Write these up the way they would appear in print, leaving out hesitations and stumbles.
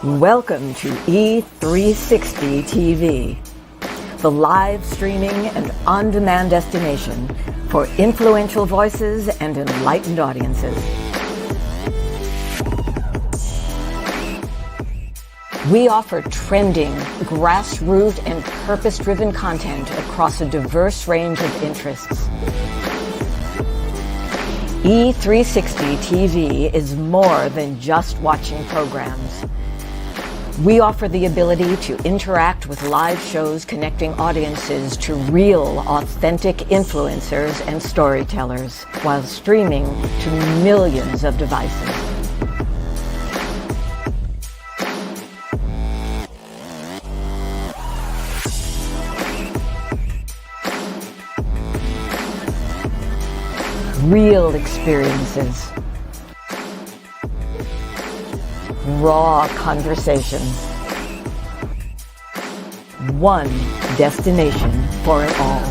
Welcome to E360 TV, the live streaming and on-demand destination for influential voices and enlightened audiences. We offer trending, grassroots, and purpose-driven content across a diverse range of interests. E360 TV is more than just watching programs. We offer the ability to interact with live shows connecting audiences to real, authentic influencers and storytellers while streaming to millions of devices. Real experiences. Raw conversations. One destination for it all.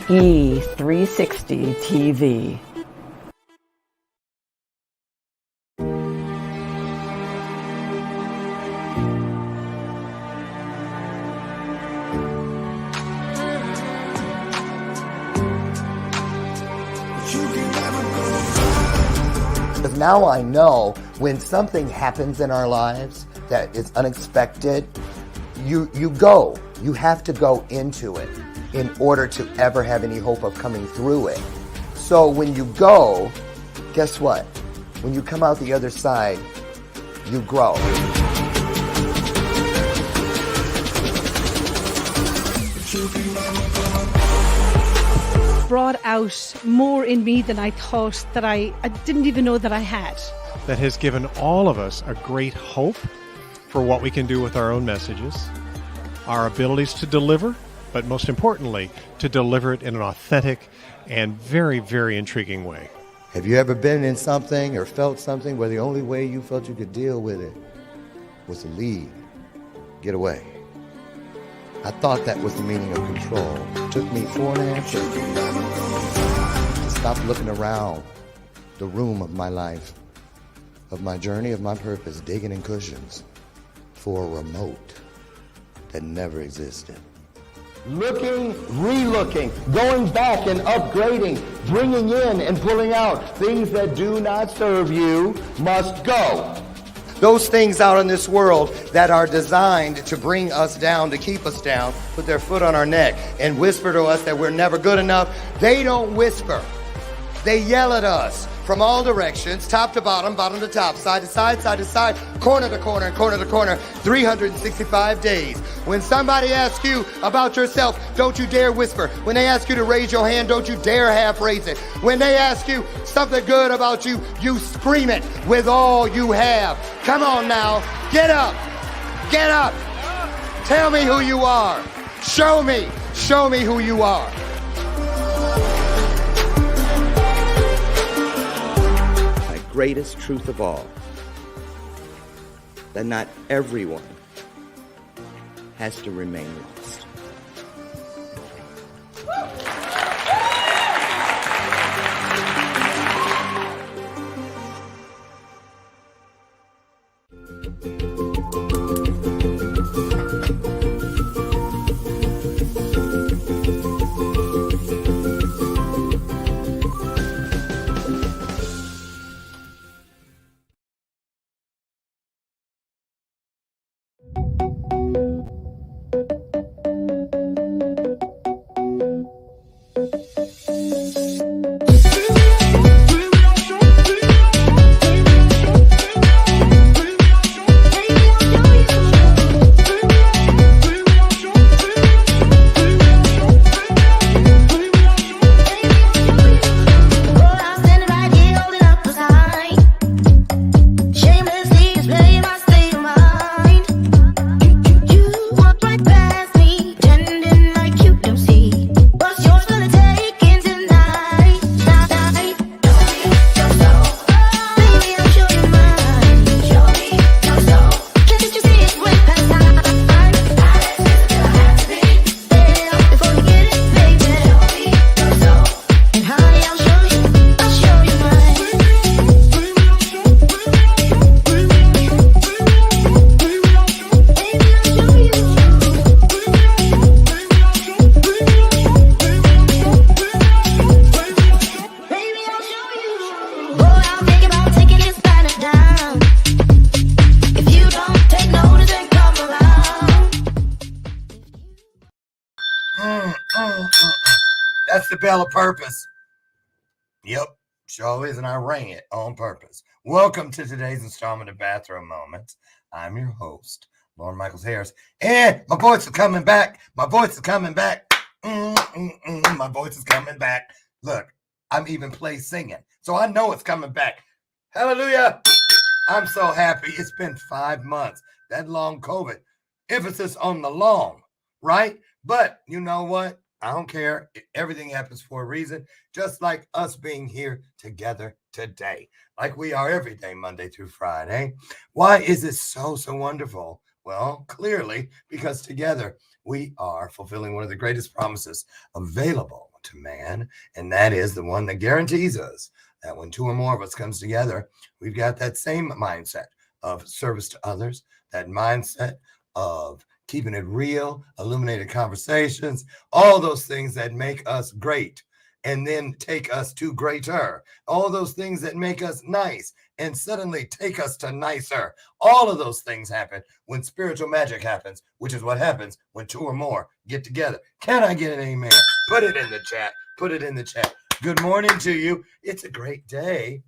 E360 TV. Because now I know when something happens in our lives that is unexpected, you go. You have to go into it in order to ever have any hope of coming through it. So when you go, guess what? When you come out the other side, you grow. Brought out more in me than I thought that I didn't even know that I had. That has given all of us a great hope for what we can do with our own messages, our abilities to deliver, but most importantly, to deliver it in an authentic and very, very intriguing way. Have you ever been in something or felt something where the only way you felt you could deal with it was to leave, get away? I thought that was the meaning of control. It took me 4.5 years to stop looking around the room of my life, of my journey, of my purpose, digging in cushions for a remote that never existed. Looking, re-looking, going back and upgrading, bringing in and pulling out things that do not serve you must go. Those things out in this world that are designed to bring us down, to keep us down, put their foot on our neck and whisper to us that we're never good enough, they don't whisper. They yell at us from all directions, top to bottom, bottom to top, side to side, side to side, corner to corner, and corner to corner, 365 days. When somebody asks you about yourself, don't you dare whisper. When they ask you to raise your hand, don't you dare half raise it. When they ask you something good about you, you scream it with all you have. Come on now, get up, get up. Tell me who you are. Show me who you are. Greatest truth of all, that not everyone has to remain lost. That's the bell of purpose. Yep, sure is, and I rang it on purpose. Welcome to today's installment of Bathrobe Moments. I'm your host, Lauren Michaels Harris, and my voice is coming back. My voice is coming back. My voice is coming back. Look, I'm even play singing, so I know it's coming back. Hallelujah! I'm so happy. It's been 5 months. That long COVID. Emphasis on the long, right? But you know what? I don't care. Everything happens for a reason, just like us being here together today, like we are every day, Monday through Friday. Why is it so wonderful? Well, clearly, because together we are fulfilling one of the greatest promises available to man, and that is the one that guarantees us that when two or more of us comes together, we've got that same mindset of service to others, that mindset of keeping it real, illuminated conversations, all those things that make us great and then take us to greater, all those things that make us nice and suddenly take us to nicer. All of those things happen when spiritual magic happens, which is what happens when two or more get together. Can I get an amen? Put it in the chat. Put it in the chat. Good morning to you. It's a great day.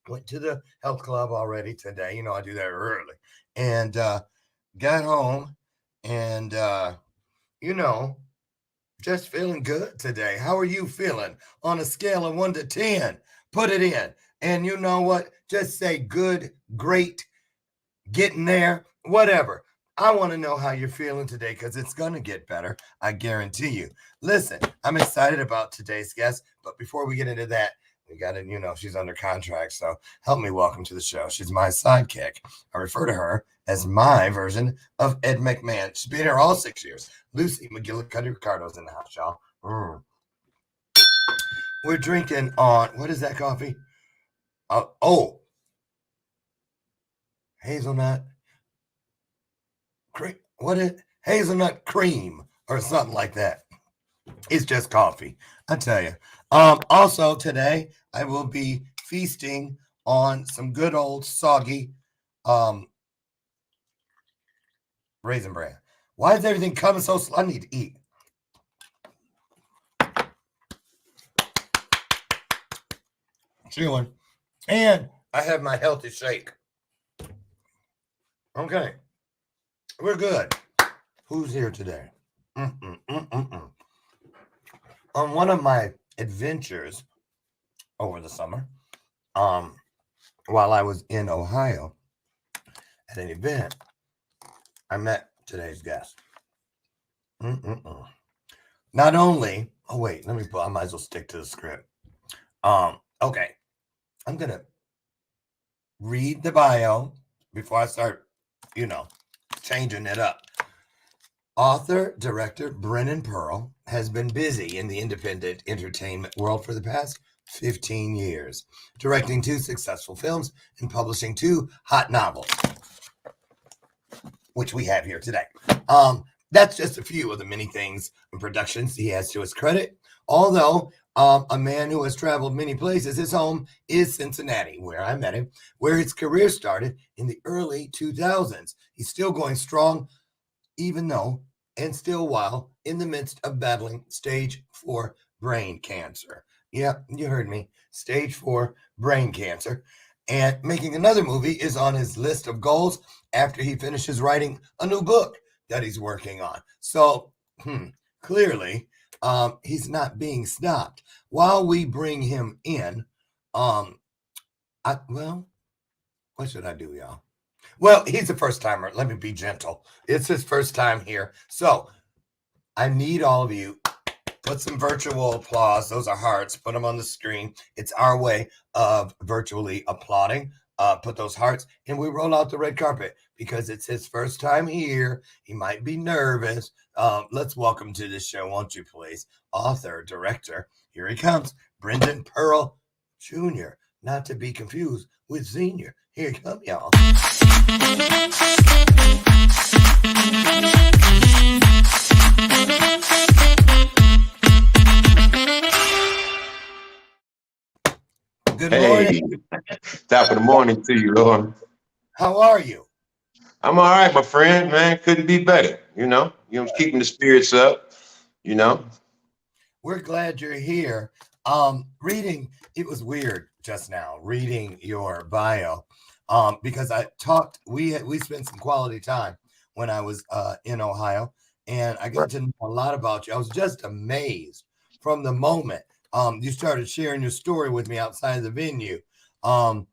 Went to the health club already today. You know, I do that early. And got home and, you know, just feeling good today. How are you feeling on a scale of 1 to 10? Put it in. And you know what? Just say good, great, getting there, whatever. I want to know how you're feeling today because it's going to get better. I guarantee you. Listen, I'm excited about today's guest. But before we get into that, we got to, you know, she's under contract. So help me welcome to the show. She's my sidekick. I refer to her as my version of Ed McMahon. She's been here all 6 years. Lucy McGillicuddy-Ricardo's in the house, y'all. We're drinking on, what is that coffee? Hazelnut. Hazelnut cream or something like that. It's just coffee, I tell you. Also today I will be feasting on some good old soggy Raisin Bran. Why is everything coming so slow? I need to eat. Chewing. And I have my healthy shake. Okay. We're good. Who's here today? On one of my adventures over the summer, while I was in Ohio at an event, I met today's guest. Not only, I might as well stick to the script. Okay. I'm going to read the bio before I start, changing it up. Author, director Brennan Pearl has been busy in the independent entertainment world for the past 15 years, directing 2 successful films and publishing 2 hot novels, which we have here today. That's just a few of the many things and productions he has to his credit. Although a man who has traveled many places, his home is Cincinnati, where I met him, where his career started in the early 2000s. He's still going strong, while in the midst of battling stage 4 brain cancer. Yeah, you heard me. Stage 4 brain cancer. And making another movie is on his list of goals after he finishes writing a new book that he's working on. So, clearly, he's not being stopped. While we bring him in, what should I do, y'all? Well, he's a first timer. Let me be gentle. It's his first time here. So I need all of you. Put some virtual applause. Those are hearts. Put them on the screen. It's our way of virtually applauding. Put those hearts, and we roll out the red carpet because it's his first time here. He might be nervous. Let's welcome to the show, won't you please? Author, director. Here he comes. Brennan Pearl Jr., not to be confused with Senior. Here you come, y'all. Good morning. Top of the morning to you, Lord. How are you? I'm all right, my friend, man. Couldn't be better. Keeping the spirits up, We're glad you're here. Reading, it was weird just now reading your bio, because we spent some quality time when I was in Ohio, and I got to know a lot about you. I was just amazed from the moment you started sharing your story with me outside of the venue, and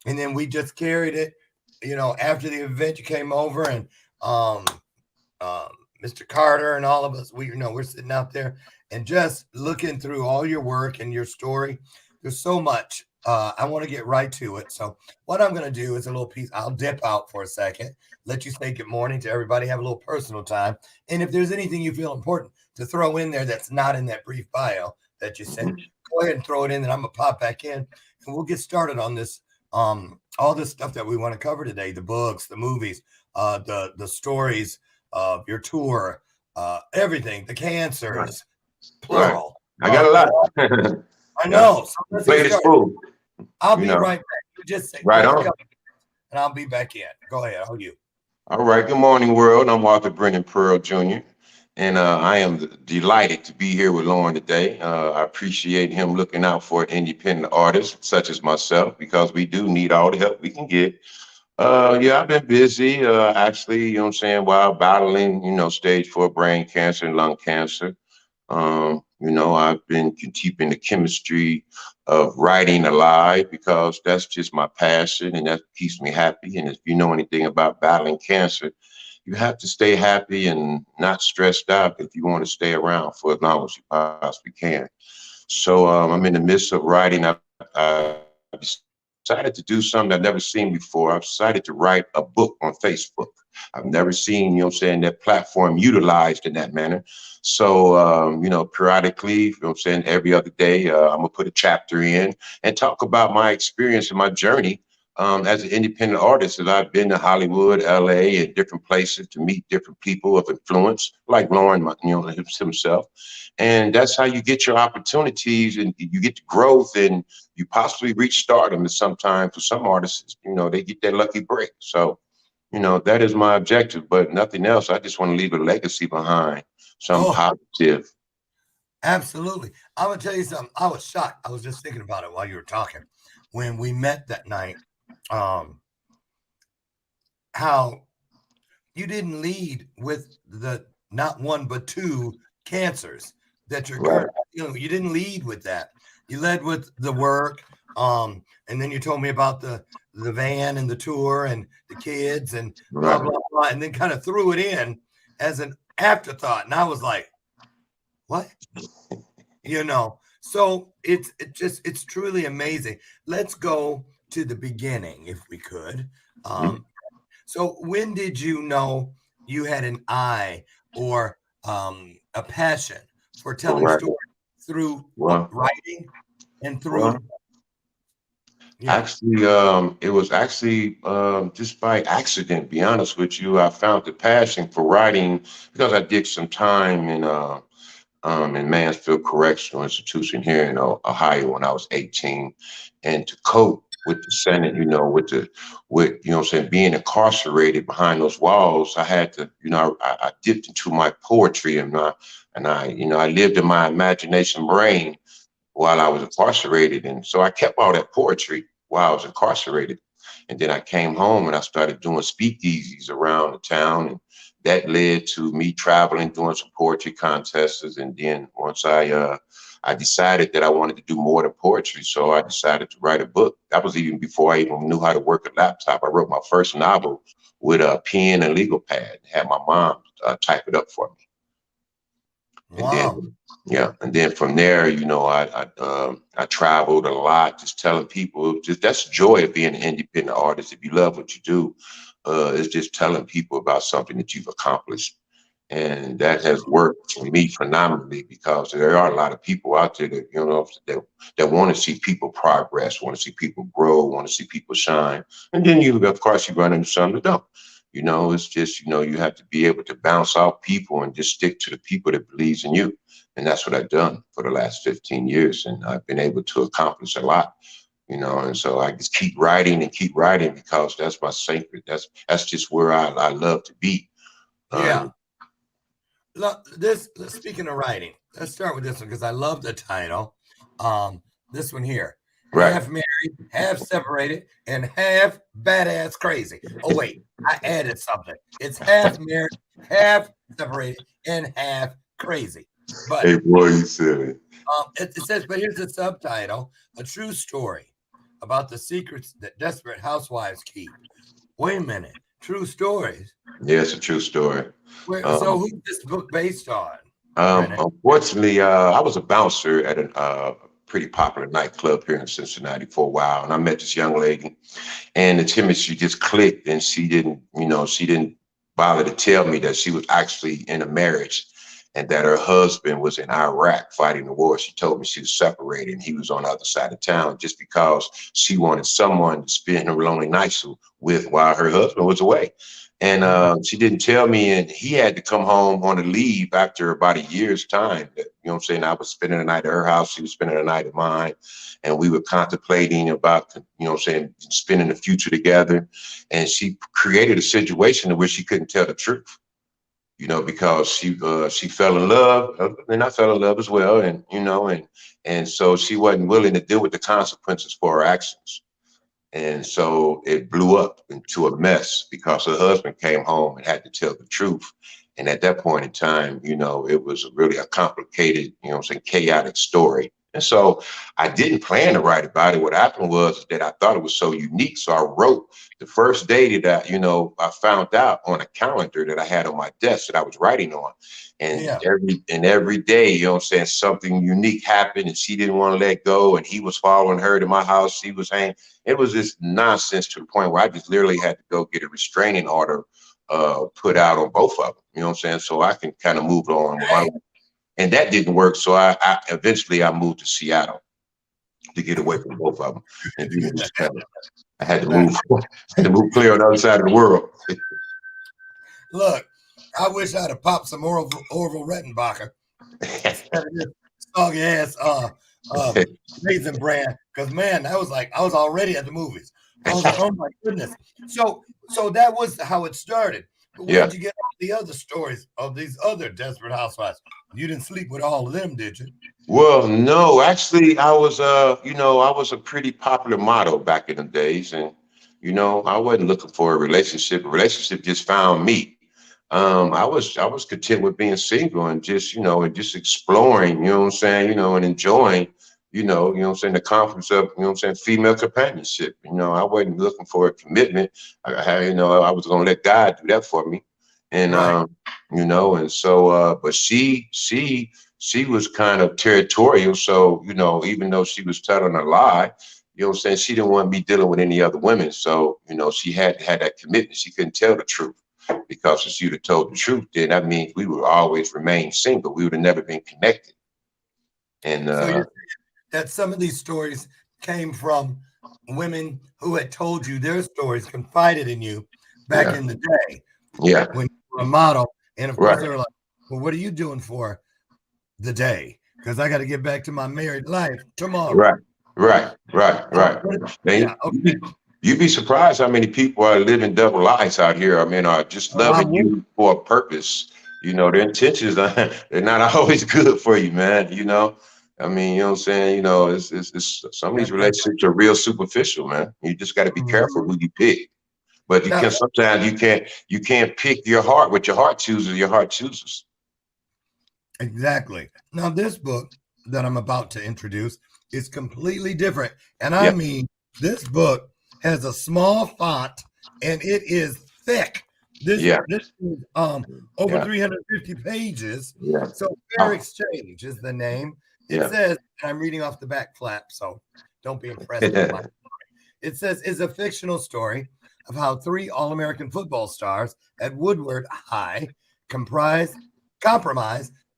then we just carried it. After the event, you came over and um, Mr. Carter and all of us, we're sitting out there and just looking through all your work and your story. There's so much. I want to get right to it. So what I'm going to do is a little piece. I'll dip out for a second, let you say good morning to everybody, have a little personal time. And if there's anything you feel important to throw in there that's not in that brief bio that you sent, go ahead and throw it in, and I'm going to pop back in, and we'll get started on this. All this stuff that we want to cover today, the books, the movies, the stories of your tour, everything, the cancers, plural. Right. I got a lot. I know. So let's Play this fool. I'll be right back. You just say right on. And I'll be back in. Go ahead. How are you? All right. Good morning, world. I'm author Brennan Pearl, Jr. And I am delighted to be here with Lauren today. I appreciate him looking out for independent artists such as myself, because we do need all the help we can get. Yeah, I've been busy, actually, you know what I'm saying, while battling, stage 4 brain cancer and lung cancer. I've been keeping the chemistry of writing alive, because that's just my passion and that keeps me happy. And if you know anything about battling cancer, you have to stay happy and not stressed out if you want to stay around for as long as you possibly can. So I'm in the midst of writing. I decided to do something I've never seen before. I've decided to write a book on Facebook. I've never seen, that platform utilized in that manner. So, periodically, every other day, I'm gonna put a chapter in and talk about my experience and my journey as an independent artist. As I've been to Hollywood, LA, and different places to meet different people of influence, like Lauren, himself. And that's how you get your opportunities, and you get the growth, and you possibly reach stardom. And sometimes for some artists, they get that lucky break. So, that is my objective, but nothing else. I just want to leave a legacy behind, something positive. Absolutely. I'm going to tell you something. I was shocked. I was just thinking about it while you were talking. When we met that night, how you didn't lead with the not one but two cancers that you're currently, you didn't lead with that. You led with the work, and then you told me about the van and the tour and the kids and blah blah blah, and then kind of threw it in as an afterthought, and I was like, what? So it's truly amazing. Let's go to the beginning if we could. So when did you know you had an eye or a passion for telling stories through writing and through? Actually, it was actually just by accident, be honest with you. I found the passion for writing because I did some time in Mansfield Correctional Institution here in Ohio when I was 18. And to cope with the Senate, being incarcerated behind those walls, I had to, I dipped into my poetry, and I lived in my imagination brain while I was incarcerated. And so I kept all that poetry while I was incarcerated. And then I came home and I started doing speakeasies around the town. And that led to me traveling, doing some poetry contests. And then once I decided that I wanted to do more than poetry, so I decided to write a book. That was even before I even knew how to work a laptop. I wrote my first novel with a pen and legal pad, had my mom type it up for me. Wow. And then from there, I traveled a lot, just telling people, that's the joy of being an independent artist. If you love what you do, it's just telling people about something that you've accomplished. And that has worked for me phenomenally, because there are a lot of people out there that, that want to see people progress, want to see people grow, want to see people shine. And then of course, you run into some that don't. It's just, you have to be able to bounce off people and just stick to the people that believes in you. And that's what I've done for the last 15 years. And I've been able to accomplish a lot, and so I just keep writing because that's my sacred. That's just where I love to be. Look, speaking of writing, let's start with this one because I love the title. This one here. Right. Half married, half separated, and half badass crazy. Oh, wait, I added something. It's half married, half separated, and half crazy. But Hey, boy, you silly. it says, but here's the subtitle: a true story about the secrets that desperate housewives keep. Wait a minute, true stories. Yeah, it's a true story. So Um, who's this book based on, Brennan? Unfortunately, I was a bouncer at a pretty popular nightclub here in Cincinnati for a while, and I met this young lady, and the chemistry just clicked, and she didn't bother to tell me that she was actually in a marriage and that her husband was in Iraq fighting the war. She told me she was separated and he was on the other side of town just because she wanted someone to spend her lonely nights with while her husband was away. And she didn't tell me, and he had to come home on a leave after about a year's time. You know what I'm saying? I was spending the night at her house. She was spending the night at mine. And we were contemplating about, you know what I'm saying, spending the future together. And she created a situation where she couldn't tell the truth, you know, because she fell in love, and I fell in love as well. And, you know, and so she wasn't willing to deal with the consequences for her actions. And so it blew up into a mess because her husband came home and had to tell the truth. And at that point in time, you know, it was really a complicated, you know what I'm saying, chaotic story. And so I didn't plan to write about it. What happened was that I thought it was so unique. So I wrote the first day that, you know, I found out on a calendar that I had on my desk that I was writing on. And Yeah. every day, you know what I'm saying, something unique happened and she didn't want to let go. And he was following her to my house. She was hanging. It was just nonsense to the point where I just literally had to go get a restraining order put out on both of them. You know what I'm saying? So I can kind of move on with my life. And that didn't work. So I eventually I moved to Seattle to get away from both of them. And you know, just kind of, I had to move, clear on the other side of the world. Look, I wish I'd have popped some Orville Rettenbacher instead of this soggy ass raisin brand. Because man, that was like I was already at the movies. I was like, oh my goodness. So that was how it started. But where did you get all the other stories of these other desperate housewives? You didn't sleep with all of them, did you? Well, no, actually, I was, you know, I was a pretty popular model back in the days, and you know, I wasn't looking for a relationship. A relationship just found me. I was content with being single and just, you know, and just exploring, you know what I'm saying, you know, and enjoying, you know what I'm saying, the comforts of, you know what I'm saying, female companionship. You know, I wasn't looking for a commitment. You know, I was gonna let God do that for me. And Right. you know, and so but she was kind of territorial. So, you know, even though she was telling a lie, you know what I'm saying, she didn't want me dealing with any other women. So, you know, she had that commitment. She couldn't tell the truth because if she would have told the truth, then that means we would always remain single. We would have never been connected. And So you're saying that some of these stories came from women who had told you their stories, confided in you back yeah, in the day yeah, when you were a model. And of course, right, they were like, well, what are you doing for the day? Because I got to get back to my married life tomorrow. right, right. Yeah. Man, Okay. you'd be surprised how many people are living double lives out here. I mean, are just Well, loving you for a purpose. You know, their intentions are they're not always good for you, man. You know, I mean, you know what I'm saying? You know, it's some of these relationships are real superficial, man. You just got to be careful who you pick. But you Now, can sometimes you can't pick your heart. What your heart chooses, your heart chooses. exactly. Now, this book that I'm about to introduce is completely different. And I Yeah, mean, this book has a small font and it is thick. yeah, This is over yeah, 350 pages. yeah. So Fair Oh, Exchange is the name. It yeah. says, and I'm reading off the back flap, so don't be impressed with my. It says is a fictional story of how three All-American football stars at Woodward High compromise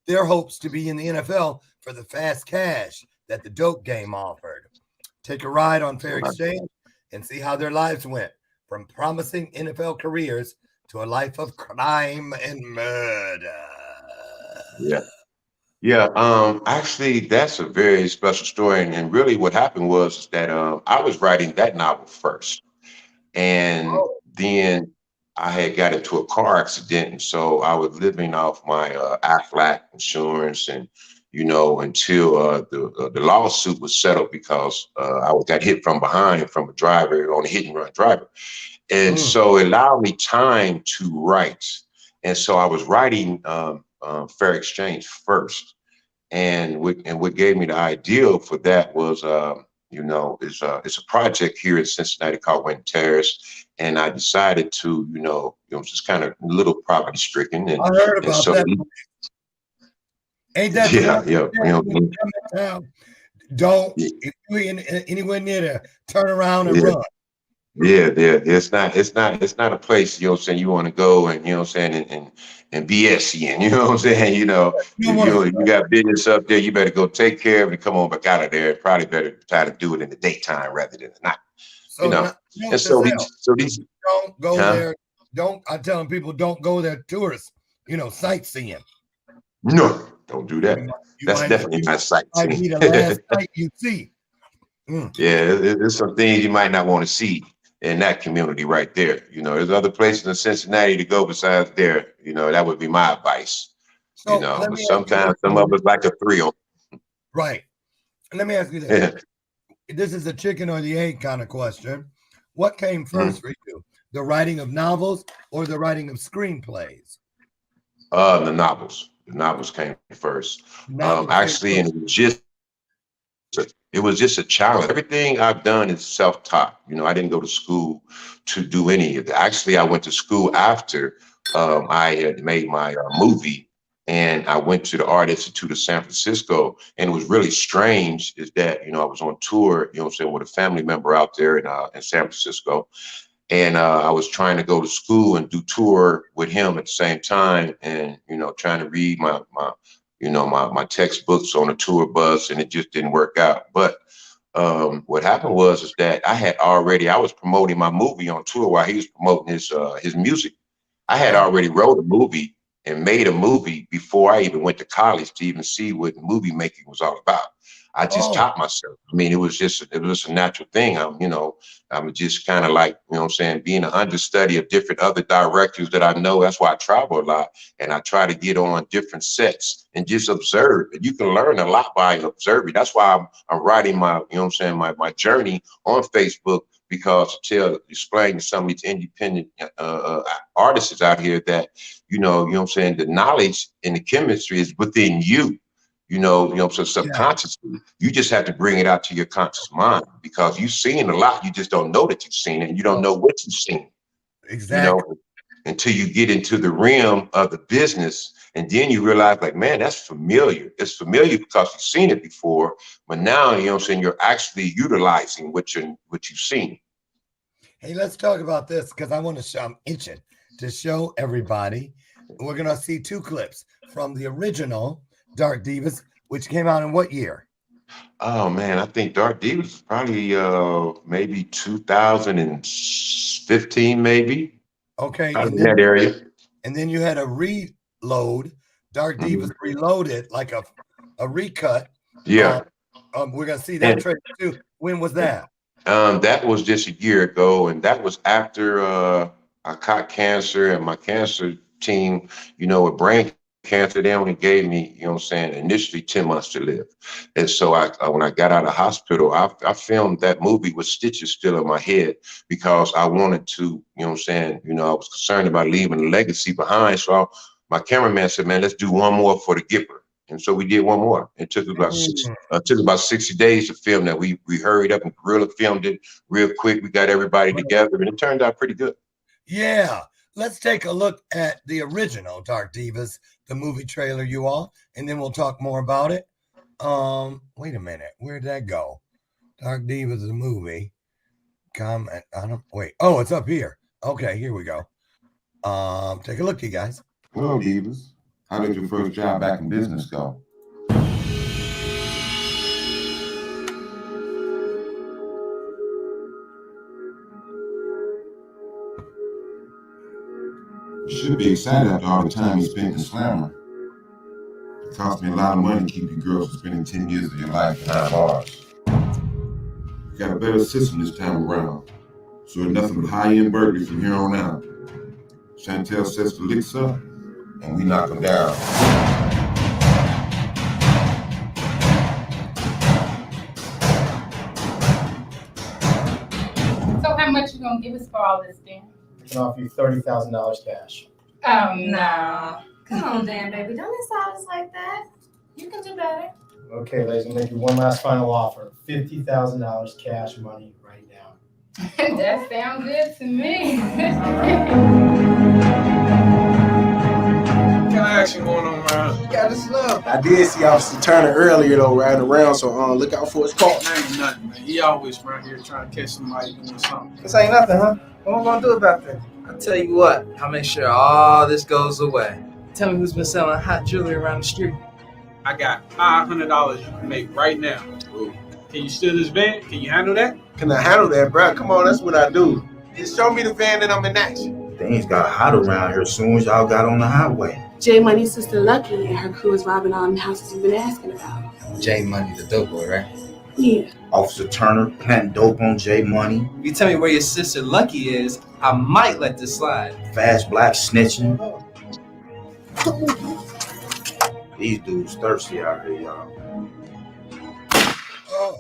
their hopes to be in the NFL for the fast cash that the dope game offered. Take a ride on Fair Exchange and see how their lives went from promising NFL careers to a life of crime and murder. Yeah. Yeah, actually, that's a very special story, and really, what happened was that I was writing that novel first, and Oh, then I had got into a car accident, and so I was living off my Aflac insurance, and until the lawsuit was settled because I got hit from behind from a driver on a hit and run driver. And so it allowed me time to write. And so I was writing Fair Exchange first. And what gave me the idea for that was, it's a project here in Cincinnati called Winter Terrace. And I decided to, just kind of a little poverty stricken. And I heard about so, that. Ain't that don't, if you anywhere near there, turn around and run. Yeah. It's not a place, you want to go and, and BS in, you got business up there, you better go take care of it and come on back out of there. Probably better try to do it in the daytime rather than at night, And so these don't go there. I'm telling people, don't go there tourists, sightseeing. No, don't do that. That's definitely not sightseeing. Might be the last sight you see. Yeah, there's some things you might not want to see in that community right there. There's other places in Cincinnati to go besides there. That would be my advice. So but sometimes some of us like a thrill. Right. Let me ask you this. This is a chicken or the egg kind of question. What came first for you? The writing of novels or the writing of screenplays? The novels. The novels came first. Actually, and it was just a challenge. Everything I've done is self-taught. I didn't go to school to do any of that. Actually, I went to school after I had made my movie, and I went to the Art Institute of San Francisco. And it was really strange is that, I was on tour, with a family member out there in San Francisco. And I was trying to go to school and do tour with him at the same time, and trying to read my textbooks on a tour bus, and it just didn't work out. But what happened was that I was promoting my movie on tour while he was promoting his music. I had already wrote a movie and made a movie before I even went to college to even see what movie making was all about. I just taught myself. I mean, it was just a natural thing. I'm just kind of like, being an understudy of different other directors that I know. That's why I travel a lot, and I try to get on different sets and just observe. And you can learn a lot by observing. That's why I'm writing my, my journey on Facebook, because to explain to some of these independent artists out here that, the knowledge and the chemistry is within you. So subconsciously, you just have to bring it out to your conscious mind, because you've seen a lot. You just don't know that you've seen it, and you don't know what you've seen. Exactly. Until you get into the realm of the business, and then you realize, like, man, that's familiar. It's familiar because you've seen it before, but now, you're actually utilizing what you've seen. Hey, let's talk about this, because I want to show, I'm itching to show everybody. We're going to see two clips from the original Dark Divas, which came out in what year? Oh man, I think Dark Divas was probably maybe 2015, maybe. Okay, in that area. And then you had a reload, Dark Divas Reloaded, like a recut. Yeah. We're gonna see that trailer too. When was that? That was just a year ago, and that was after I caught cancer, and my cancer team, with brain cancer, they only gave me, initially 10 months to live. And so when I got out of hospital, I filmed that movie with stitches still in my head, because I wanted to, I was concerned about leaving a legacy behind. So my cameraman said, man, let's do one more for the Gipper. And so we did one more. It took about 60 days to film that. We hurried up and guerrilla filmed it real quick. We got everybody together, and it turned out pretty good. Yeah. Let's take a look at the original Dark Divas, the movie trailer, you all, and then we'll talk more about it. Wait a minute. Where'd that go? Dark Divas, the movie. Comment. Oh, it's up here. Okay, here we go. Take a look, you guys. Hello, Divas. How did your first job back in business go? You should be excited after all the time you spent in Slammer. It cost me a lot of money to keep you girls from spending 10 years of your life behind bars. We got a better system this time around, so it's nothing but high-end burgers from here on out. Chantel sets the licks up, and we knock them down. How much you gonna give us for all this, then? I can offer you $30,000 cash. Oh, no. Come on, Dan, baby. Don't insult us like that. You can do better. Okay, ladies, I'm gonna make you one last final offer. $50,000 cash money right now. That sounds good to me. What kind of action going on around? You got this love. I did see Officer Turner earlier though, riding around, so look out for his car. That ain't nothing, man. He always around here trying to catch somebody doing something. This ain't nothing, huh? What am I gonna do about that? I'll tell you what, I'll make sure all this goes away. Tell me who's been selling hot jewelry around the street. I got $500 you can make right now. Ooh. Can you steal this van? Can you handle that? Can I handle that, bro? Come on, that's what I do. Just show me the van and I'm in action. Things got hot around here as soon as y'all got on the highway. J Money's sister Lucky and her crew is robbing all the houses you've been asking about. J Money, the dope boy, right? Yeah. Officer Turner planting dope on J Money. If you tell me where your sister Lucky is, I might let this slide. Fast Black snitching. These dudes thirsty out here, y'all. Oh,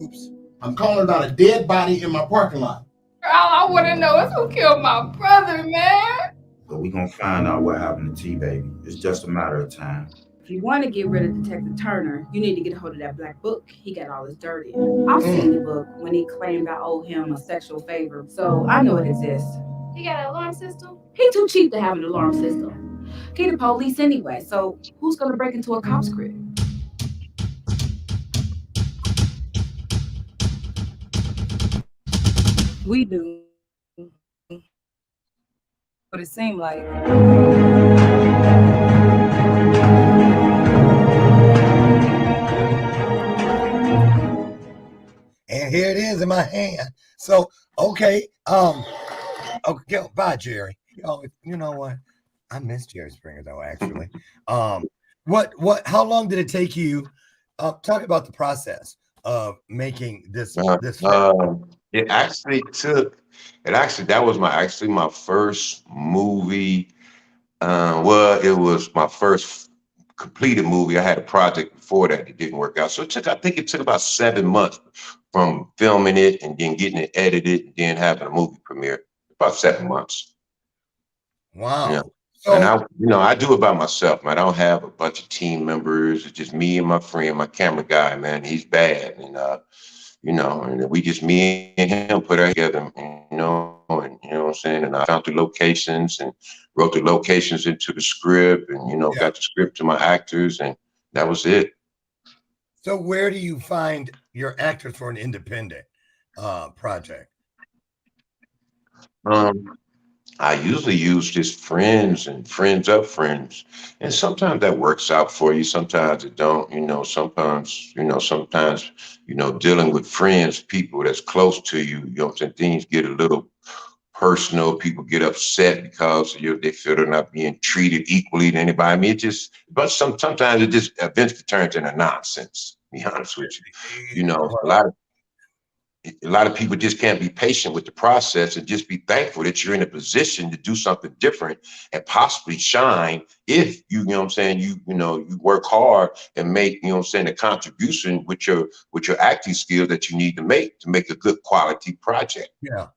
oops. I'm calling about a dead body in my parking lot. All I want to know is who killed my brother, man. But we gonna find out what happened to T-Baby. It's just a matter of time. If you want to get rid of Detective Turner, you need to get a hold of that black book he got all his dirt in. I've seen the book when he claimed I owe him a sexual favor, so I know it exists. He got an alarm system? He too cheap to have an alarm system. He the police anyway, so who's gonna break into a cop's crib? We do. But it seemed like. And here it is in my hand. So, okay. Okay, bye, Jerry. Oh, you know what? I miss Jerry Springer though, actually. How long did it take you? Talk about the process of making this film. It actually that was my first movie. Well, it was my first completed movie. I had a project before that didn't work out. So I think it took about 7 months from filming it and then getting it edited and then having a movie premiere. About 7 months. Wow. Yeah. So, And I do it by myself, man. I don't have a bunch of team members. It's just me and my friend, my camera guy, man. He's bad. And and we just me and him put our together, and you know what I'm saying? And I found the locations and wrote the locations into the script and got the script to my actors, and that was it. So where do you find your actors for an independent project? I usually use just friends and friends of friends. And sometimes that works out for you. Sometimes it don't, sometimes dealing with friends, people that's close to you, things get a little personal. People get upset because they feel they're not being treated equally to anybody. I mean, sometimes it just eventually turns into nonsense, to be honest with you. A lot of people just can't be patient with the process and just be thankful that you're in a position to do something different and possibly shine if you work hard and make, a contribution with your acting skills that you need to make a good quality project. Yeah.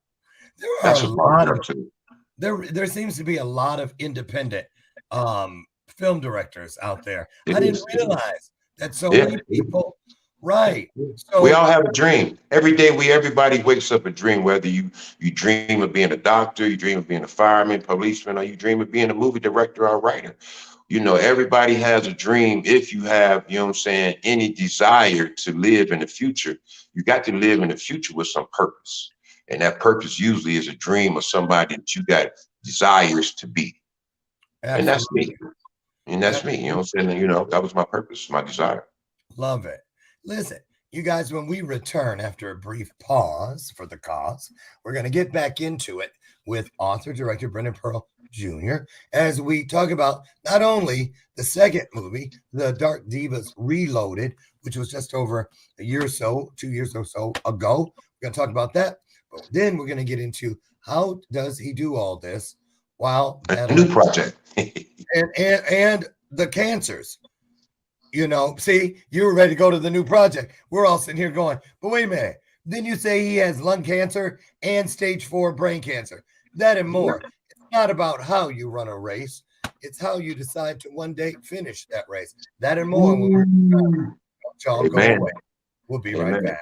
There seems to be a lot of independent film directors out there. I didn't realize that so many people. Right. So we all have a dream. Every day everybody wakes up a dream, whether you dream of being a doctor, you dream of being a fireman, policeman, or you dream of being a movie director or writer. Everybody has a dream. If you have, any desire to live in the future, you got to live in the future with some purpose. And that purpose usually is a dream of somebody that you got desires to be. Absolutely. And that's me. And that's me, that was my purpose, my desire. Love it. Listen, you guys, when we return after a brief pause for the cause, we're going to get back into it with author-director Brennan Pearl Jr. as we talk about not only the second movie, The Dark Divas Reloaded, which was just over a year or so, 2 years or so ago. We're going to talk about that. But then we're going to get into how does he do all this while a new project and the cancers. See, you were ready to go to the new project. We're all sitting here going, but wait a minute, Then you say he has lung cancer and stage 4 brain cancer. That and more. It's not about how you run a race. It's how you decide to one day finish that race. That and more. Don't y'all go away. We'll be right back.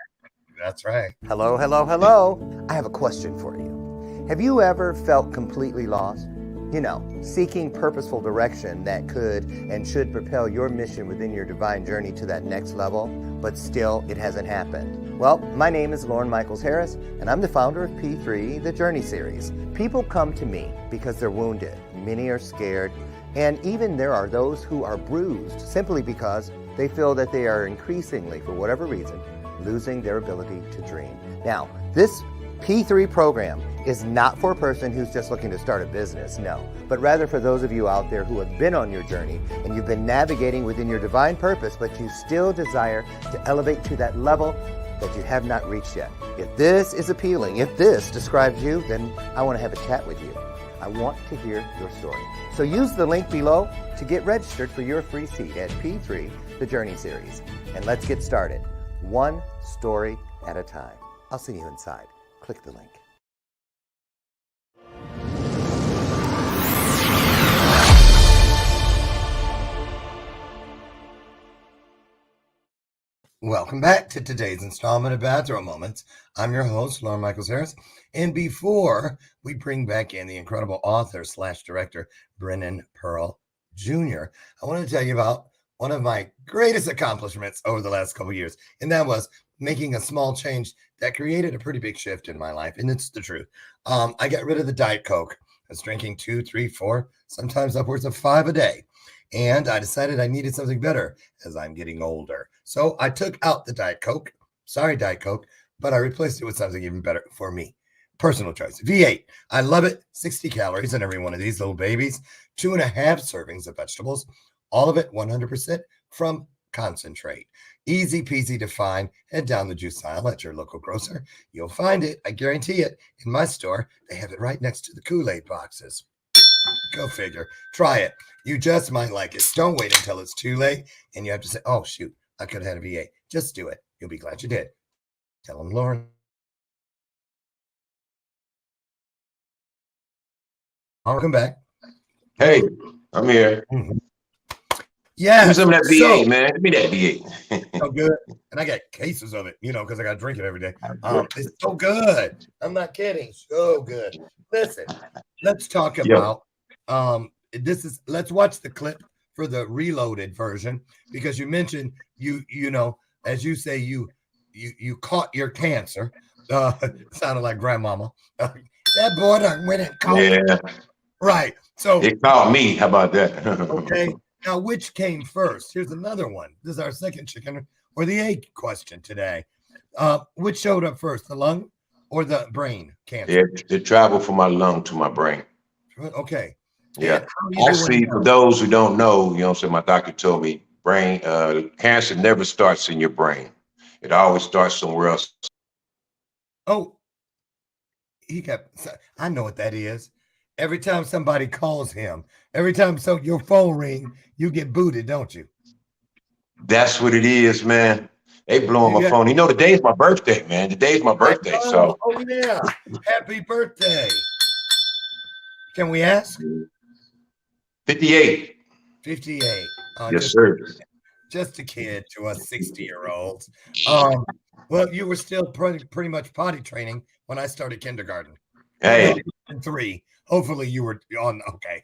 That's right. Hello, hello, hello. I have a question for you. Have you ever felt completely lost? You know, seeking purposeful direction that could and should propel your mission within your divine journey to that next level, but still it hasn't happened. Well, my name is Lauren Michaels Harris, and I'm the founder of P3, the Journey series. People come to me because they're wounded. Many are scared, and even there are those who are bruised simply because they feel that they are increasingly, for whatever reason, losing their ability to dream. Now, this P3 program is not for a person who's just looking to start a business, no, but rather for those of you out there who have been on your journey and you've been navigating within your divine purpose, but you still desire to elevate to that level that you have not reached yet. If this is appealing, if this describes you, then I want to have a chat with you. I want to hear your story. So use the link below to get registered for your free seat at P3, the Journey series. And let's get started, one story at a time. I'll see you inside. Click the link. Welcome back to today's installment of Bathrobe Moments. I'm your host, Lauren Michaels Harris. And before we bring back in the incredible author / director, Brennan Pearl Jr., I want to tell you about one of my greatest accomplishments over the last couple of years. And that was making a small change that created a pretty big shift in my life. And it's the truth. I got rid of the Diet Coke. I was drinking 2, 3, 4, sometimes upwards of 5 a day. And I decided I needed something better as I'm getting older. So I took out the Diet Coke. Sorry, Diet Coke, but I replaced it with something even better for me. Personal choice. V8. I love it. 60 calories in every one of these little babies. 2.5 servings of vegetables. All of it 100% from concentrate. Easy peasy to find. Head down the juice aisle at your local grocer. You'll find it. I guarantee it. In my store, they have it right next to the Kool-Aid boxes. Go figure. Try it. You just might like it. Don't wait until it's too late and you have to say, oh, shoot, I could have had a V8. Just do it. You'll be glad you did. Tell them, Lauren. Welcome back. Hey, I'm here. Yeah. Give me some of that V8, man. Give me that V8. So good. And I got cases of it, because I got to drink it every day. It's so good. I'm not kidding. So good. Listen, let's talk about let's watch the clip for the reloaded version, because you mentioned as you say, you caught your cancer. Sounded like grandmama. That boy done went and caught it. Right. So it caught me. How about that? Okay. Now, which came first? Here's another one. This is our second chicken or the egg question today. Which showed up first, the lung or the brain cancer? It traveled from my lung to my brain. Okay. Yeah. Actually, for those who don't know, my doctor told me brain cancer never starts in your brain. It always starts somewhere else. Oh, I know what that is. Every time somebody calls him, every time your phone ring, you get booted, don't you? That's what it is, man. They blowing my phone. Today's my birthday, man. Today's my birthday. Oh yeah. Happy birthday. Can we ask? 58. 58. Yes, sir. Just a kid to us 60-year-olds. Well, you were still pretty much potty training when I started kindergarten. Hey. 3. Hopefully you were on. Okay.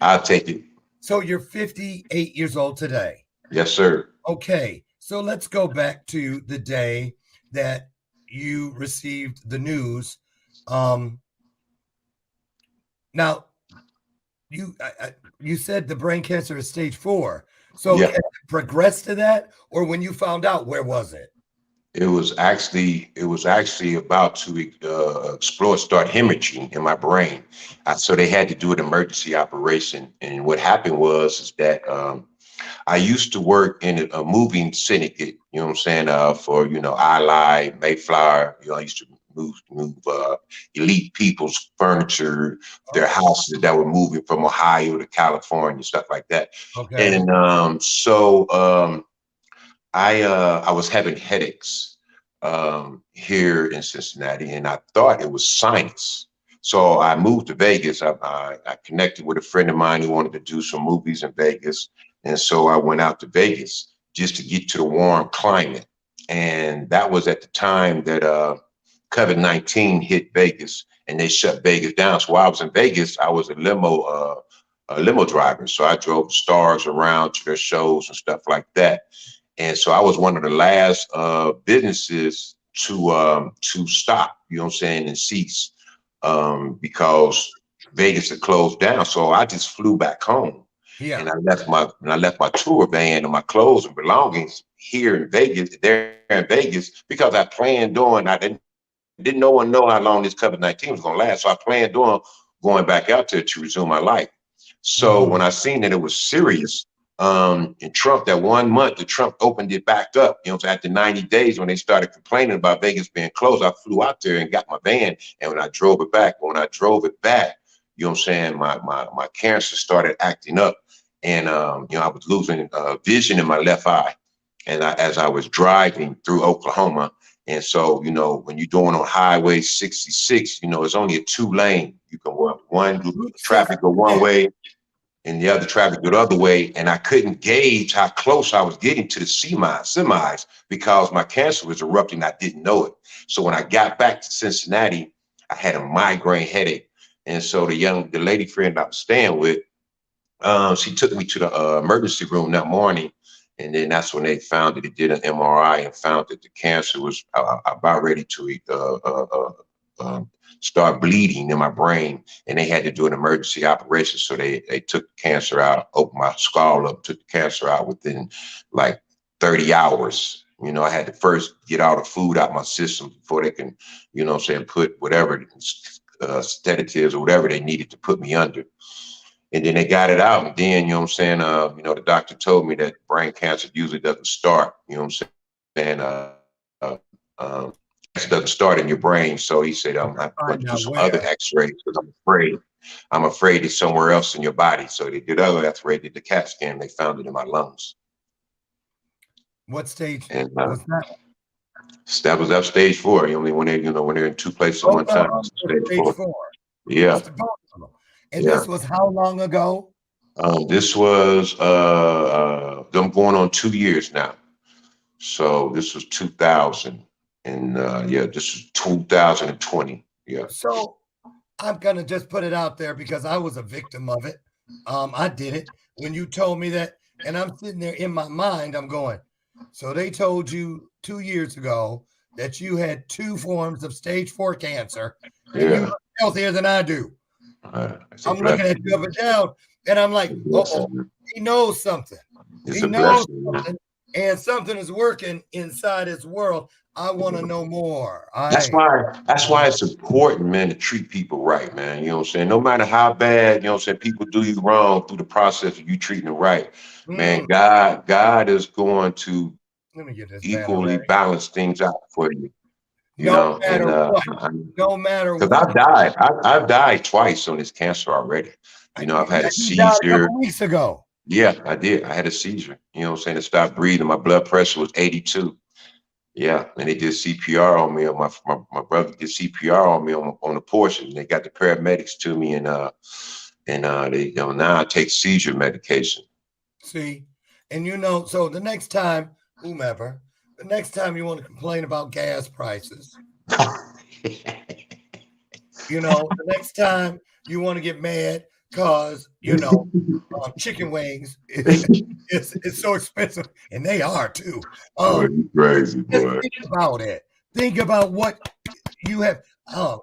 I'll take it. So you're 58 years old today. Yes, sir. Okay. So let's go back to the day that you received the news. Now, you said the brain cancer is stage 4. So it progressed to that, or when you found out, where was it? It was actually about to start hemorrhaging in my brain. So they had to do an emergency operation. And what happened was that I used to work in a moving syndicate, for, iLive, Mayflower. I used to move elite people's furniture, their houses that were moving from Ohio to California, stuff like that. Okay. And I was having headaches here in Cincinnati, and I thought it was science. So I moved to Vegas. I connected with a friend of mine who wanted to do some movies in Vegas. And so I went out to Vegas just to get to the warm climate. And that was at the time that COVID-19 hit Vegas and they shut Vegas down. So while I was in Vegas, I was a limo driver. So I drove the stars around to their shows and stuff like that. And so I was one of the last businesses to stop, you know what I'm saying, and cease because Vegas had closed down. So I just flew back home. Yeah. And I left my tour van and my clothes and belongings here in Vegas, there in Vegas, because I planned on, didn't no one know how long this COVID-19 was gonna last. So I planned on going back out there to resume my life. So when I seen that it was serious, and Trump, that 1 month that Trump opened it back up, you know, so after 90 days when they started complaining about Vegas being closed, I flew out there and got my van. And when I drove it back, you know what I'm saying, my cancer started acting up. And, you know, I was losing vision in my left eye. And as I was driving through Oklahoma, and so, you know, when you're doing on Highway 66, you know, it's only a 2-lane. You can one traffic go one way and the other traffic go the other way. And I couldn't gauge how close I was getting to the semis because my cancer was erupting. I didn't know it. So when I got back to Cincinnati, I had a migraine headache. And so the lady friend I was staying with, she took me to the emergency room that morning. And then that's when they found that it did an MRI and found that the cancer was about ready to start bleeding in my brain. And they had to do an emergency operation. So they took the cancer out, opened my skull up, took the cancer out within like 30 hours. You know, I had to first get all the food out my system before they can, you know what I'm saying, put whatever sedatives or whatever they needed to put me under. And then they got it out. And then, you know what I'm saying, you know, the doctor told me that brain cancer usually doesn't start, you know what I'm saying, it doesn't start in your brain. So he said, I'm going to do some other x-rays because I'm afraid it's somewhere else in your body. So they did other x-ray, did the CAT scan, they found it in my lungs. What stage and, was that? That was up stage 4. You know, when they're in 2 places at one time. Stage 4. Yeah. And this was how long ago? This was them going on 2 years now. So this was 2000, and this was 2020. Yeah. So I'm gonna just put it out there because I was a victim of it. I did it when you told me that, and I'm sitting there in my mind. I'm going. So they told you 2 years ago that you had 2 forms of stage 4 cancer, and you look healthier than I do. I'm looking at you up and down, and I'm like, he knows something. He knows something, and something is working inside his world. I want to know more. That's why it's important, man, to treat people right, man. You know what I'm saying? No matter how bad, you know what I'm saying, people do you wrong through the process of you treating them right. Man, God is going to equally balance things out for you. No matter what. Because I've died twice on this cancer already. You know, I've had a seizure. A couple weeks ago. Yeah, I did. I had a seizure. You know what I'm saying? To stop breathing. My blood pressure was 82. Yeah, and they did CPR on me. My brother did CPR on me on the porch, and they got the paramedics to me, and they, you know, now I take seizure medication. See, and you know, so the next time, whomever. The next time you want to complain about gas prices, you know, the next time you want to get mad because, you know, chicken wings it's so expensive, and they are too. Crazy, boy. Think about it. Think about what you have.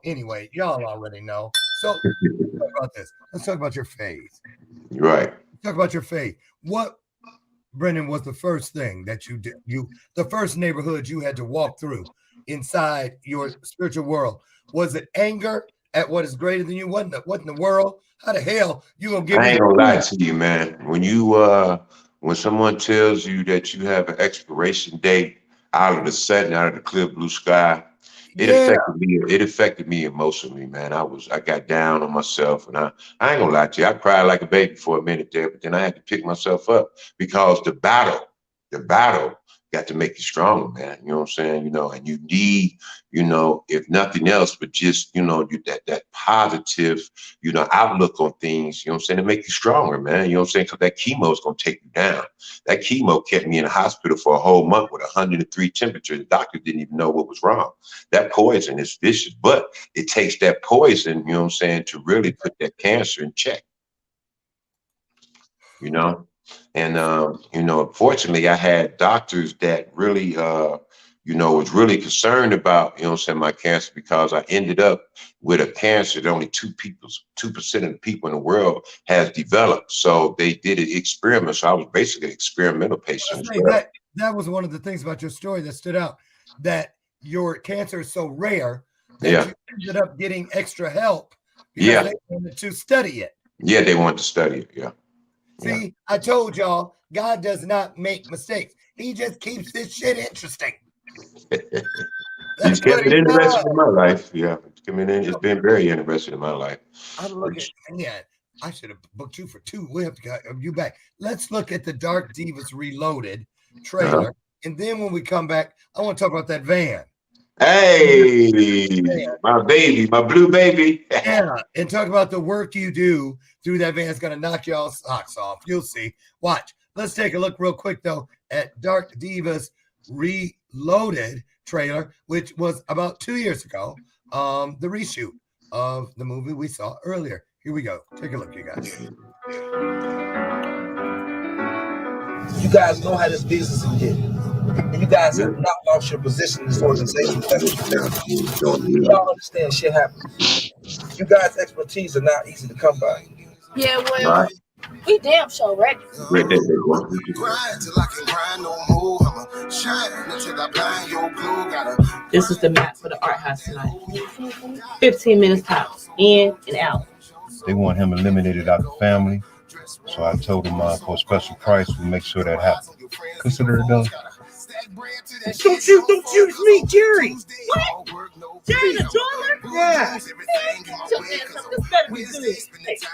Anyway, y'all already know. So let's talk about this. Let's talk about your faith. Right. Let's talk about your faith. What, Brennan, was the first thing that you did? The first neighborhood you had to walk through inside your spiritual world? Was it anger at what is greater than you? What in the world? How the hell you gonna give me? I ain't gonna lie to you, man. When someone tells you that you have an expiration date out of the sudden, out of the clear blue sky, it affected me emotionally, man. I got down on myself, and I ain't gonna lie to you. I cried like a baby for a minute there, but then I had to pick myself up because the battle got to make you stronger, man. You know what I'm saying? You know, and you need, you know, if nothing else, but just, you know, that positive, you know, outlook on things, you know what I'm saying, to make you stronger, man. You know what I'm saying? Because that chemo is going to take you down. That chemo kept me in the hospital for a whole month with 103 temperature. The doctor didn't even know what was wrong. That poison is vicious, but it takes that poison, you know what I'm saying, to really put that cancer in check, you know? And, you know, fortunately, I had doctors that really, you know, was really concerned about, you know what I'm saying, my cancer, because I ended up with a cancer that only 2% of the people in the world has developed. So they did an experiment. So I was basically an experimental patient as well. That was one of the things about your story that stood out, that your cancer is so rare that Yeah. you ended up getting extra help because Yeah. they wanted to study it. Yeah, they wanted to study it. Yeah. See, I told y'all, God does not make mistakes. He just keeps this shit interesting. He's kept it interesting in my life. Yeah, it's been very interesting in my life. I'm looking, yeah, I should have booked you for 2. We have to get you back. Let's look at the Dark Divas Reloaded trailer. And then when we come back, I want to talk about that van. Hey, my baby, my blue baby. Yeah, and talk about the work you do through that van. It's going to knock y'all socks off. You'll see. Watch. Let's take a look real quick, though, at Dark Divas Reloaded trailer, which was about 2 years ago, the reshoot of the movie we saw earlier. Here we go. Take a look, you guys. You guys know how this business is getting. And you guys have not lost your position in this organization. Y'all understand shit happens. You guys' expertise are not easy to come by. Yeah, well, we damn sure ready. Grind till I can grind no more. I'ma shine until I blind your glue. This is the map for the art house tonight. 15 minutes tops, in and out. They want him eliminated out the family. So I told him for a special price, we'll make sure that happens. Consider it done. Don't use me, Jerry. What? Jerry the drummer? Yeah.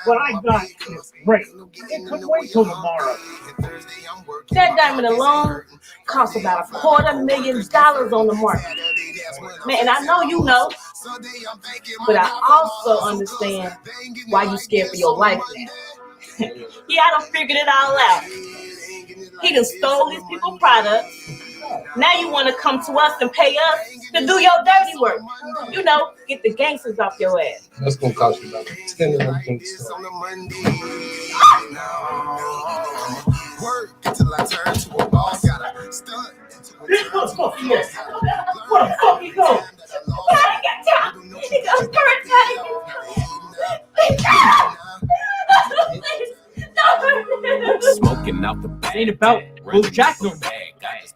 What I got is great. It could wait till tomorrow. That diamond alone costs about $250,000 on the market. Man, and I know you know, but I also understand why you scared for your life now. Yeah, I done figured it all out. He done stole these people's products. Now you want to come to us and pay us to do your dirty work. You know, get the gangsters off your ass. That's gonna cost you about $10 million. Work until I turn to a boss. Gotta stunt. This motherfucker, yes. Where the fuck you go? I ain't got time. You got Smoking out the bag. It ain't about Will Jack no more.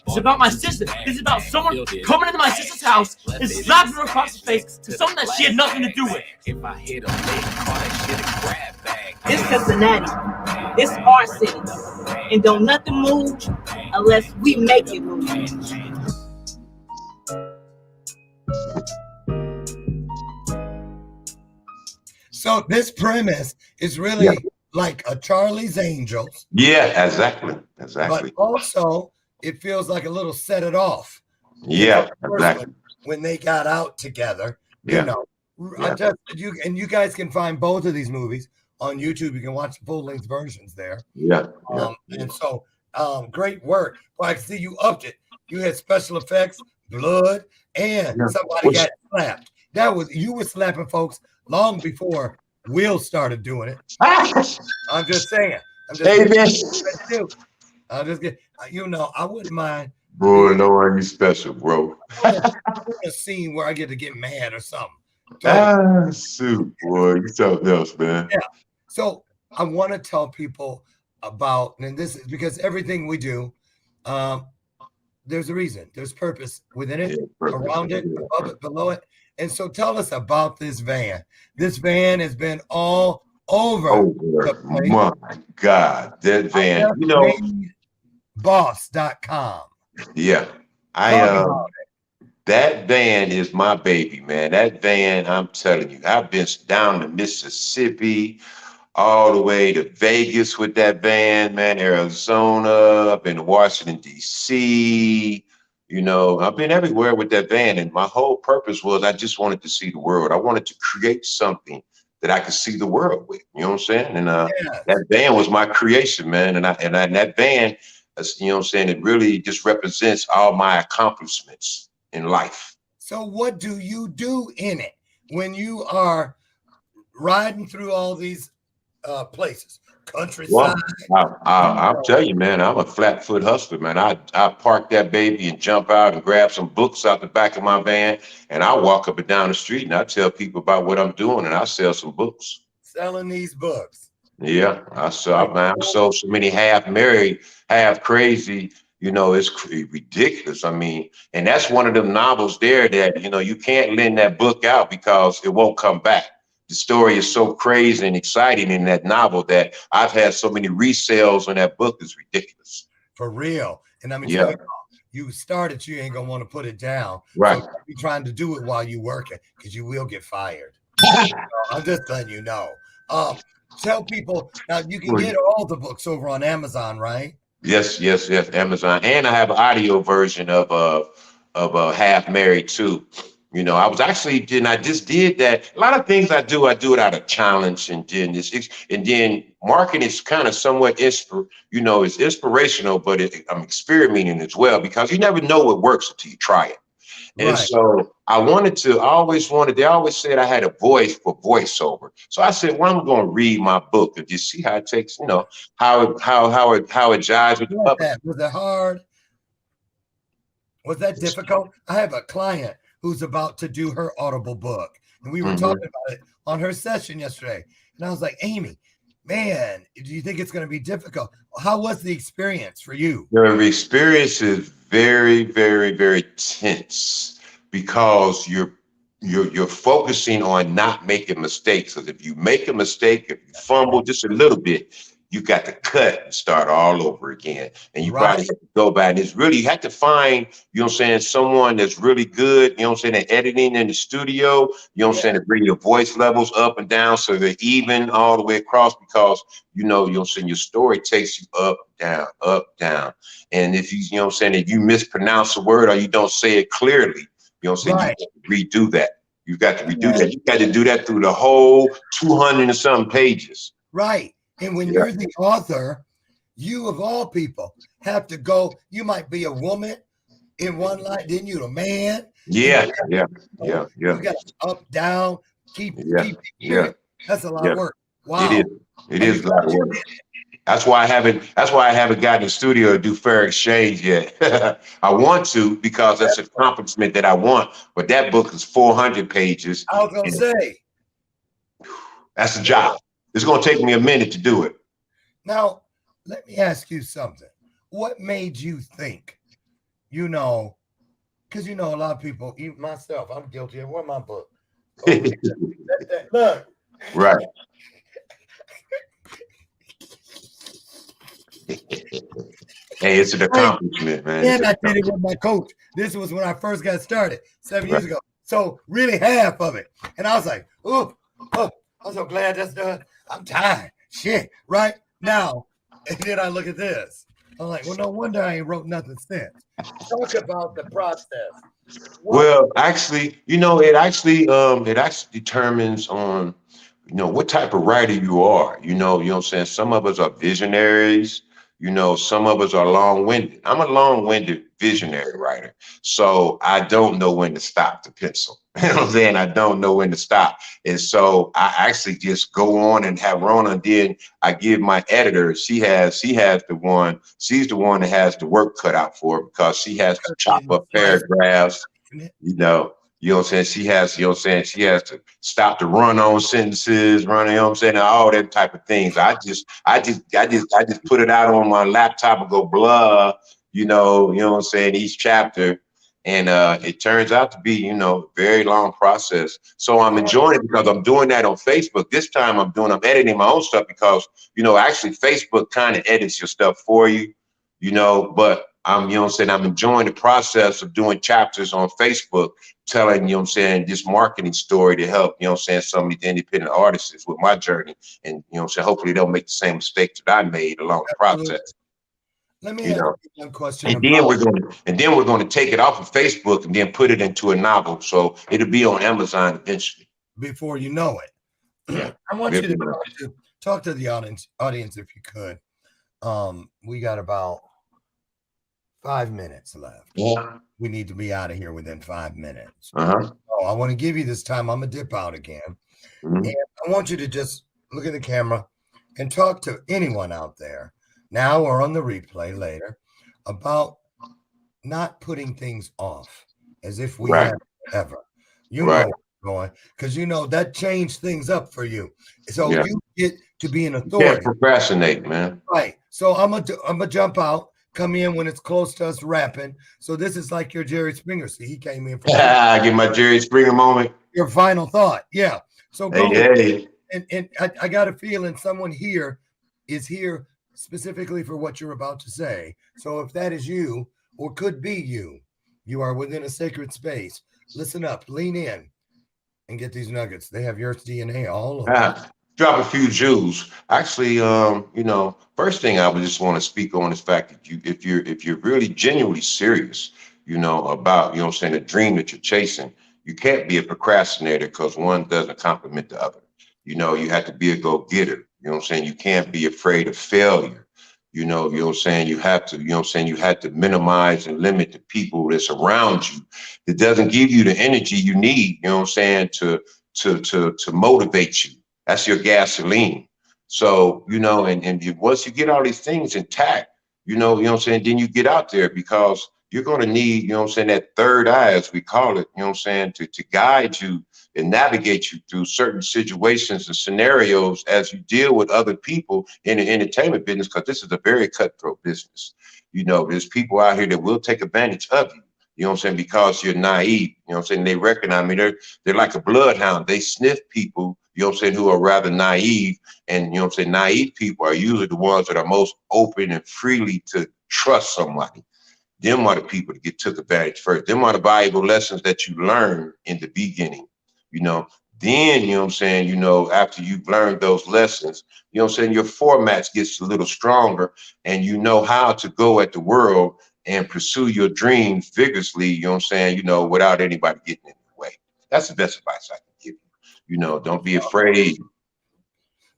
It's about my sister. It's about someone coming into my sister's house and slapping her across the face to something that she had nothing to do with. If I hit a lady, call that shit a grab bag. It's Cincinnati. It's our city. And don't nothing move unless we make it move. So this premise is really like a Charlie's Angels. Yeah, exactly. But also, it feels like a little Set It Off. Yeah, exactly. When they got out together, Yeah. you know. Yeah. You guys can find both of these movies on YouTube. You can watch the full-length versions there. Yeah. And so, great work. Well, I can see you upped it. You had special effects, blood, and somebody got slapped. You were slapping folks long before Will started doing it. I'm just saying. I'm just kidding. You know, I wouldn't mind. Bro, no, you special, bro. A scene where I get to get mad or something. Shoot, boy, you something else, man. Yeah. So I want to tell people about, and this is because everything we do, there's a reason, there's purpose within it, around it, above it, below it. And so tell us about this van. This van has been all over the place. My God, that van, you know. Boss.com. Yeah. That van is my baby, man. That van, I'm telling you, I've been down to Mississippi, all the way to Vegas with that van, man, Arizona, I've been to Washington, D.C., you know, I've been everywhere with that van. And my whole purpose was I just wanted to see the world. I wanted to create something that I could see the world with, you know what I'm saying? And that van was my creation, man. And that van, you know what I'm saying, it really just represents all my accomplishments in life. So what do you do in it when you are riding through all these places? Countryside. Well, I'll tell you, man, I'm a flat foot hustler, man. I park that baby and jump out and grab some books out the back of my van, and I walk up and down the street and I tell people about what I'm doing, and I sell some books. Selling these books. Yeah, I sold so many half married, half crazy. You know, it's ridiculous. I mean, and that's one of them novels there that, you know, you can't lend that book out because it won't come back. The story is so crazy and exciting in that novel that I've had so many resales on that book. It's ridiculous. For real. And I mean, yeah. You started, you ain't gonna want to put it down. Right. So be trying to do it while you working, because you will get fired. I'm just letting you know. Tell people now you can get all the books over on Amazon, right? Yes, Amazon. And I have an audio version of Half Married too. You know, I just did that. A lot of things I do it out of challenge, and then marketing is kind of somewhat it's inspirational, but I'm experimenting as well, because you never know what works until you try it. And so they always said I had a voice for voiceover. So I said, well, I'm going to read my book and just see how it takes, you know, how it jives with the public. Was it hard? Was that difficult? I have a client who's about to do her Audible book, and we were talking about it on her session yesterday. And I was like, Amy, man, do you think it's going to be difficult? How was the experience for you? The experience is very, very, very tense, because you're focusing on not making mistakes. Because if you make a mistake, if you fumble just a little bit, you got to cut and start all over again. And you probably have to go back. And it's really, you have to find, you know what I'm saying, someone that's really good, you know what I'm saying, at editing in the studio, you know what I'm saying, to bring your voice levels up and down so they're even all the way across, because, you know what I'm saying, your story takes you up, down. And if you know what I'm saying, if you mispronounce a word or you don't say it clearly, you know what I'm saying, you have to redo that. You've got to redo that. You got to do that through the whole 200 and some pages. Right. And when you're the author, you of all people have to go. You might be a woman in one line, then you're a man. Yeah. You got up, down, keep. That's a lot of work. Wow. It is a lot of work. That's why I haven't gotten a studio to do fair exchange yet. I want to, because that's an accomplishment that I want. But that book is 400 pages. I was gonna say. That's a job. It's going to take me a minute to do it. Now, let me ask you something. What made you think, you know, because, you know, a lot of people, even myself, I'm guilty of my book. Look. Right. Hey, it's an accomplishment, man. And I did it with my coach. This was when I first got started 7 years ago. So really half of it. And I was like, oh, I'm so glad that's done. I'm tired. Shit. Right now. And then I look at this. I'm like, well, no wonder I ain't wrote nothing since. Talk about the process. Well, actually, you know, it actually determines on, you know, what type of writer you are. You know what I'm saying? Some of us are visionaries. You know, some of us are long-winded. I'm a long-winded visionary writer. So I don't know when to stop the pencil. You know what I'm saying? I don't know when to stop. And so I actually just go on and have Rona, and then I give my editor, she's the one that has the work cut out for her, because she has to chop up paragraphs, you know what I'm saying? She has to stop the run-on sentences, you know what I'm saying, all that type of things. I just put it out on my laptop and go blah, you know what I'm saying, each chapter. And it turns out to be, you know, a very long process. So I'm enjoying it because I'm doing that on Facebook. This time I'm editing my own stuff, because, you know, actually Facebook kind of edits your stuff for you, you know, but I'm, you know what I'm saying, I'm enjoying the process of doing chapters on Facebook, telling, you know what I'm saying, this marketing story to help, you know what I'm saying, some of these independent artists with my journey. And, you know what I'm saying, hopefully they'll make the same mistakes that I made along the process. Let me You ask know, you one question. and then we're going to take it off of Facebook and then put it into a novel. So it'll be on Amazon eventually. Before you know it. Yeah. I want you to talk to the audience if you could. We got about 5 minutes left. Yeah. We need to be out of here within 5 minutes. Uh-huh. So I want to give you this time. I'm gonna dip out again. And I want you to just look at the camera and talk to anyone out there now or on the replay later about not putting things off as if we have ever. You know where we're going, because you know that changed things up for you. So you get to be an authority. You can't procrastinate, man. Right. So I'm gonna jump out, come in when it's close to us rapping. So this is like your Jerry Springer. See, he came in for get my Jerry Springer moment. Your final thought. Yeah. So go hey. And I got a feeling someone here is here specifically for what you're about to say. So if that is you or could be you, you are within a sacred space. Listen up, lean in, and get these nuggets. They have your DNA all over. Drop a few jewels. Actually, you know, first thing I would just want to speak on is the fact that if you're really genuinely serious, you know, about, you know what I'm saying, a dream that you're chasing, you can't be a procrastinator because one doesn't complement the other. You know, you have to be a go-getter. You know what I'm saying? You can't be afraid of failure. You know what I'm saying? You have to, you know what I'm saying? You have to minimize and limit the people that's around you that doesn't give you the energy you need, you know what I'm saying, to motivate you. That's your gasoline. So, you know, and once you get all these things intact, you know what I'm saying, then you get out there because you're going to need, you know what I'm saying, that third eye, as we call it, you know what I'm saying, to guide you and navigate you through certain situations and scenarios as you deal with other people in the entertainment business, because this is a very cutthroat business. You know, there's people out here that will take advantage of you. You know what I'm saying? Because you're naive. You know what I'm saying? They recognize me. They're like a bloodhound. They sniff people, you know what I'm saying, who are rather naive. And, you know what I'm saying, naive people are usually the ones that are most open and freely to trust somebody. Them are the people that get took advantage first. Them are the valuable lessons that you learn in the beginning. You know, then, you know what I'm saying, you know, after you've learned those lessons, you know what I'm saying, your formats gets a little stronger and you know how to go at the world and pursue your dreams vigorously, you know what I'm saying, you know, without anybody getting in the way. That's the best advice I can give you. You know, don't be afraid.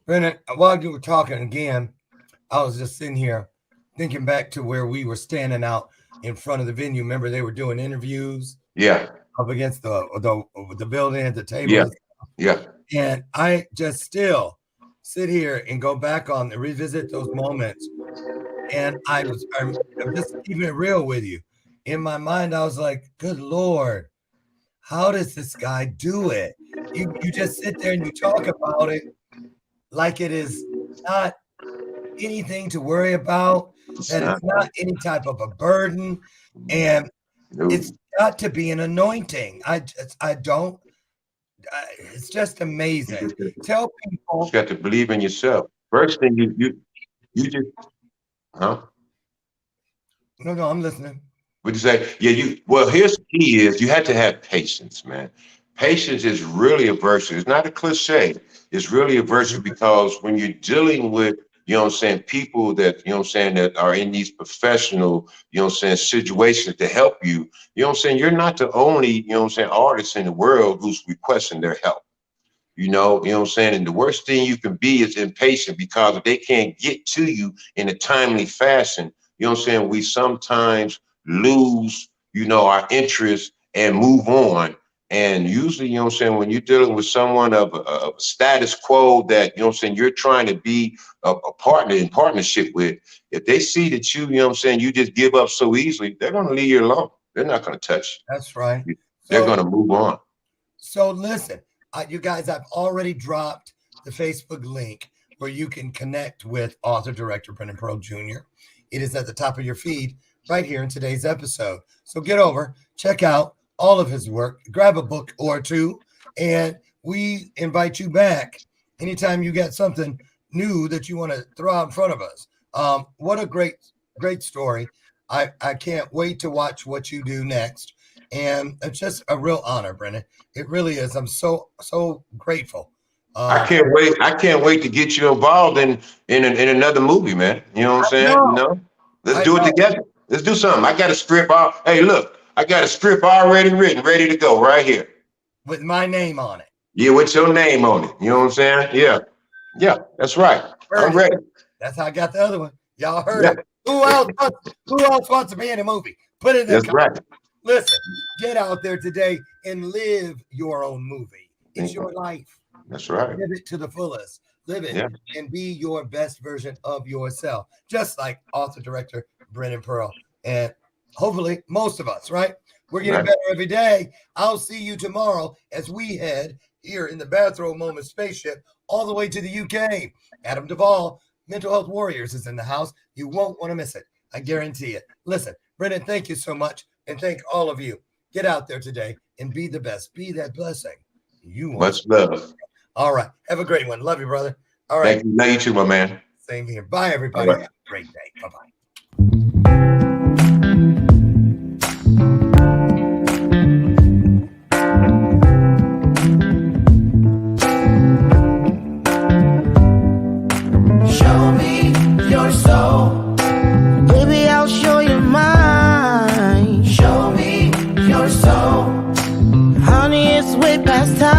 Brennan, while you were talking again, I was just sitting here thinking back to where we were standing out in front of the venue. Remember, they were doing interviews. Yeah. Up against the building at the table. Yeah. Yeah. And I just still sit here and go back on and revisit those moments. And I'm just keeping it real with you. In my mind, I was like, good Lord, how does this guy do it? You just sit there and you talk about it like it is not anything to worry about, that it's not any type of a burden. And it's got to be an anointing. It's just amazing. Tell people. You got to believe in yourself. First thing you just, huh? No, I'm listening. Would you say, well, here's the key is you have to have patience, man. Patience is really a virtue. It's not a cliche. It's really a virtue because when you're dealing with, you know what I'm saying, people that, you know what I'm saying, that are in these professional, you know what I'm saying, situations to help you, you know what I'm saying, you're not the only, you know what I'm saying, artist in the world who's requesting their help. You know what I'm saying? And the worst thing you can be is impatient, because if they can't get to you in a timely fashion, you know what I'm saying, we sometimes lose, you know, our interest and move on. And usually, you know what I'm saying, when you're dealing with someone of a status quo that, you know what I'm saying, you're trying to be a partner in partnership with, if they see that you know what I'm saying, you just give up so easily, they're going to leave you alone. They're not going to touch you. That's right. They're going to move on. So listen, you guys, I've already dropped the Facebook link where you can connect with author director Brennan Pearl Jr. It is at the top of your feed right here in today's episode. So get over, check out all of his work, grab a book or two, and we invite you back anytime you got something new that you want to throw out in front of us. What a great story. I can't wait to watch what you do next. And it's just a real honor, Brennan. It really is. I'm so grateful. I can't wait. I can't wait to get you involved in another movie, man. You know what I'm saying? You know, let's do it together. Let's do something. I got a script. Hey, look, I got a script already written, ready to go right here. With my name on it. Yeah, with your name on it. You know what I'm saying? Yeah. Yeah, that's right. I'm ready. That's how I got the other one. Y'all heard it. Who else wants to be in a movie? Put it in the That's right. Listen, get out there today and live your own movie. It's your life. That's right. Live it to the fullest. Live it Yeah. and be your best version of yourself. Just like author-director Brennan Pearl. And hopefully most of us, right? We're getting better every day. I'll see you tomorrow as we head here in the Bathrobe Moment spaceship all the way to the UK. Adam Duvall, Mental Health Warriors, is in the house. You won't want to miss it. I guarantee it. Listen, Brennan, thank you so much. And thank all of you. Get out there today and be the best. Be that blessing. You want. Much love. All right. Have a great one. Love you, brother. All right. Thank you. Love you too, my man. Same here. Bye, everybody. All right. Have a great day. Bye-bye. Show me your soul. Baby, I'll show you mine. Show me your soul. Honey, it's way past time.